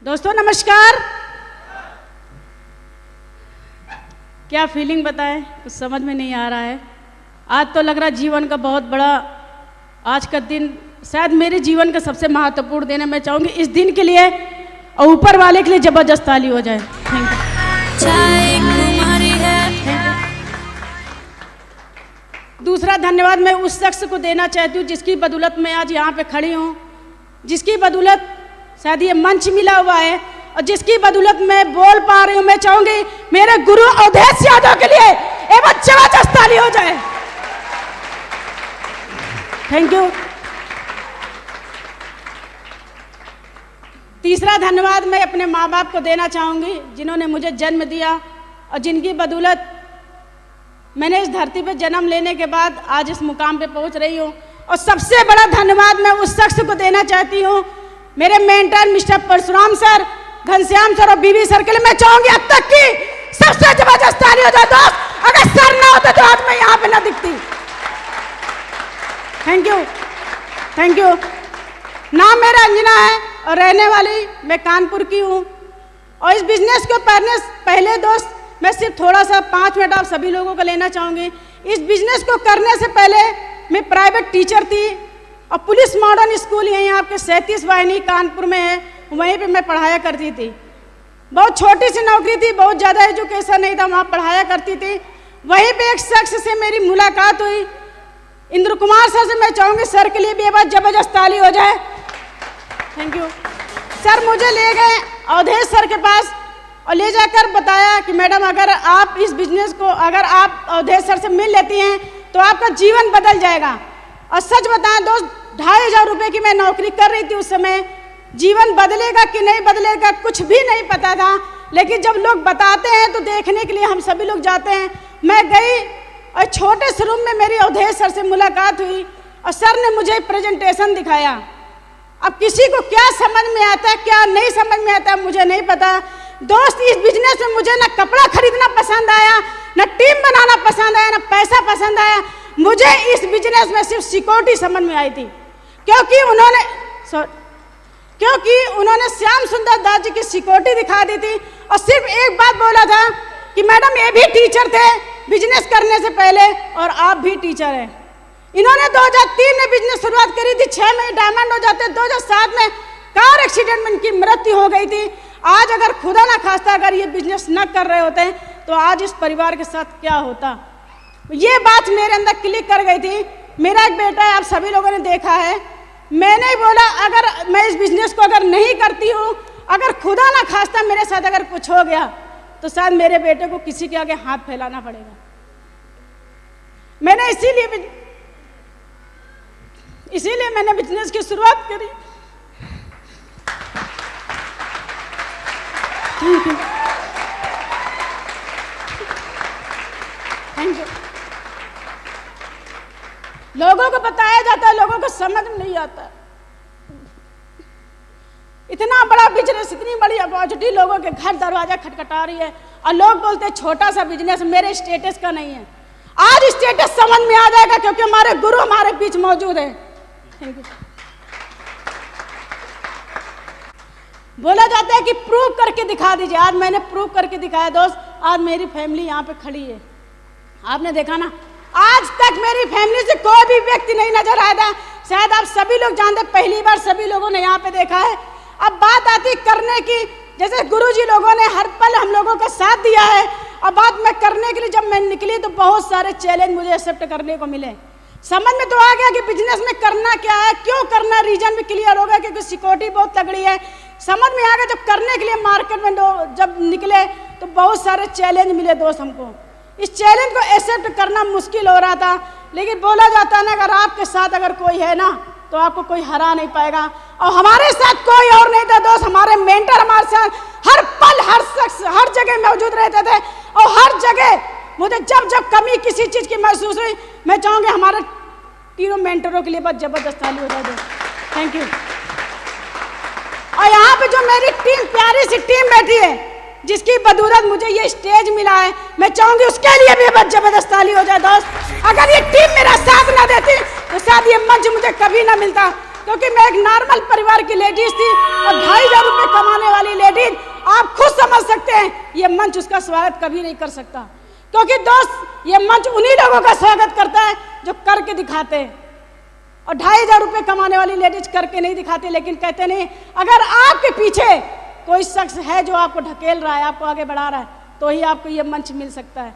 दोस्तों नमस्कार। क्या फीलिंग बताएं, कुछ समझ में नहीं आ रहा है। आज तो लग रहा है जीवन का बहुत बड़ा, आज का दिन शायद मेरे जीवन का सबसे महत्वपूर्ण दिन है। मैं चाहूँगी इस दिन के लिए और ऊपर वाले के लिए जबरदस्त ताली हो जाए। Thank you. दूसरा धन्यवाद मैं उस शख्स को देना चाहती हूँ जिसकी बदौलत मैं आज यहाँ पे खड़ी हूँ, जिसकी बदौलत शायद ये मंच मिला हुआ है और जिसकी बदौलत मैं बोल पा रही हूँ। मैं चाहूंगी मेरे गुरु अवधेश यादव के लिए एक बार जबरदस्त ताली हो जाए। Thank you. तीसरा धन्यवाद मैं अपने माँ बाप को देना चाहूंगी जिन्होंने मुझे जन्म दिया और जिनकी बदौलत मैंने इस धरती पर जन्म लेने के बाद आज इस मुकाम पे पहुंच रही हूँ। और सबसे बड़ा धन्यवाद मैं उस शख्स को देना चाहती हूँ, मेरे mentor mister Parshuram sir, Ghanshyam sir और बीवी सर के लिए मैं चाहूंगी अब तक की सबसे जबरदस्त ताली हो जाए। दोस्त अगर सर ना होते तो आज मैं यहाँ पे ना दिखती। Thank you, thank you. नाम मेरा अंजना है और रहने वाली मैं कानपुर की हूँ। और इस बिजनेस को पहले दोस्त मैं सिर्फ थोड़ा सा 5 मिनट आप सभी लोगों को लेना चाहूँगी। इस बिजनेस को करने से पहले मैं प्राइवेट टीचर थी और पुलिस मॉडर्न स्कूल यहीं आपके 37 वाहिनी कानपुर में है, वहीं पे मैं पढ़ाया करती थी। बहुत छोटी सी नौकरी थी, बहुत ज़्यादा एजुकेशन नहीं था, वहाँ पढ़ाया करती थी। वहीं पे एक शख्स से मेरी मुलाकात हुई, इंद्र कुमार सर से। मैं चाहूँगी सर के लिए भी एक बार जबरदस्त ताली हो जाए। Thank you. सर मुझे ले गए अवधेश सर के पास और ले जाकर बताया कि मैडम अगर आप इस बिजनेस को अगर आप अवधेश सर से मिल लेती हैं तो आपका जीवन बदल जाएगा। और सच बताएं दोस्त, 2500 रुपये की मैं नौकरी कर रही थी उस समय। जीवन बदलेगा कि नहीं बदलेगा कुछ भी नहीं पता था, लेकिन जब लोग बताते हैं तो देखने के लिए हम सभी लोग जाते हैं। मैं गई और छोटे से रूम में मेरी अवधेश सर से मुलाकात हुई और सर ने मुझे प्रेजेंटेशन दिखाया। अब किसी को क्या समझ में आता है क्या नहीं समझ में आता है मुझे नहीं पता। दोस्त इस बिजनेस में मुझे ना कपड़ा खरीदना पसंद आया, ना टीम बनाना पसंद आया, ना पैसा पसंद आया। मुझे इस बिजनेस में सिर्फ सिक्योरिटी समझ में आई थी, क्योंकि उन्होंने श्याम सुंदर दास जी की सिक्योरिटी दिखा दी थी और सिर्फ एक बात बोला था कि मैडम ये भी टीचर थे बिजनेस करने से पहले और आप भी टीचर हैं। इन्होंने 2003 में बिजनेस शुरुआत करी थी, 6 में डायमंड हो जाते। 2007 में कार एक्सीडेंट में इनकी मृत्यु हो गई थी। आज अगर खुदा ना खास्ता अगर ये बिजनेस न कर रहे होते तो आज इस परिवार के साथ क्या होता, ये बात मेरे अंदर क्लिक कर गई थी। मेरा एक बेटा है, आप सभी लोगों ने देखा है। मैंने बोला अगर मैं इस बिजनेस को अगर नहीं करती हूँ, अगर खुदा ना खास्ता मेरे साथ अगर कुछ हो गया तो शायद मेरे बेटे को किसी के आगे हाथ फैलाना पड़ेगा। मैंने इसीलिए मैंने बिजनेस की शुरुआत करी। Thank you, thank you. लोगों को बताया जाता है, लोगों को समझ में नहीं आता। इतना बड़ा बिजनेस, इतनी बड़ी अपॉर्चुनिटी लोगों के घर दरवाजा खटखटा रही है और लोग बोलते हैं छोटा सा बिजनेस, मेरे स्टेटस का नहीं है। आज स्टेटस समझ में आ जाएगा क्योंकि हमारे गुरु हमारे बीच मौजूद है। Thank you. बोला जाता है कि प्रूव करके दिखा दीजिए, आज मैंने प्रूव करके दिखाया दोस्त। आज मेरी फैमिली यहाँ पे खड़ी है, आपने देखा ना। आज तक मेरी फैमिली से कोई भी व्यक्ति नहीं नजर आया था। शायद आप सभी लोग जानते, पहली बार सभी लोगों ने यहाँ पे देखा है। अब बात आती करने की, जैसे गुरुजी लोगों ने हर पल हम लोगों का साथ दिया है। और बात मैं करने के लिए जब मैं निकली तो बहुत सारे चैलेंज मुझे एक्सेप्ट करने को मिले। समझ में तो आ गया कि बिजनेस में करना क्या है, क्यों करना, रीजन भी क्लियर हो गया क्योंकि सिक्योरिटी बहुत तगड़ी है। समझ में आ गया जब करने के लिए मार्केट में जब निकले तो बहुत सारे चैलेंज मिले दोस्त हमको। इस चैलेंज को एक्सेप्ट करना मुश्किल हो रहा था, लेकिन बोला जाता है ना अगर आपके साथ अगर कोई है ना तो आपको कोई हरा नहीं पाएगा। और हमारे साथ कोई और नहीं था दोस्त, हमारे मेंटर हमारे साथ हर पल हर शख्स हर जगह मौजूद रहते थे। और हर जगह मुझे जब जब कमी किसी चीज़ की महसूस हुई, मैं चाहूँगी हमारे तीनों मेंटरों के लिए बहुत जबरदस्त ताली हो जाए। Thank you. और यहाँ पे जो मेरी टीम, प्यारी सी टीम बैठी है जिसकी बदौलत मुझे ये स्टेज मिला है, मैं चाहूंगी उसके लिए भी बहुत जबरदस्त ताली हो जाए दोस्त। अगर ये टीम मेरा साथ ना देती तो शायद ये मंच मुझे कभी ना मिलता, क्योंकि मैं एक नॉर्मल परिवार की लेडीज थी और 2500 रुपये कमाने वाली ये मंच उसका स्वागत कभी नहीं कर सकता, क्योंकि दोस्त ये मंच उन्हीं लोगों का स्वागत करता है जो करके दिखाते हैं। और 2,500 रुपये कमाने वाली लेडीज करके नहीं दिखाती, लेकिन कहते नहीं, अगर आपके पीछे कोई शख्स है जो आपको ढकेल रहा है, आपको आगे बढ़ा रहा है, तो ही आपको ये मंच मिल सकता है।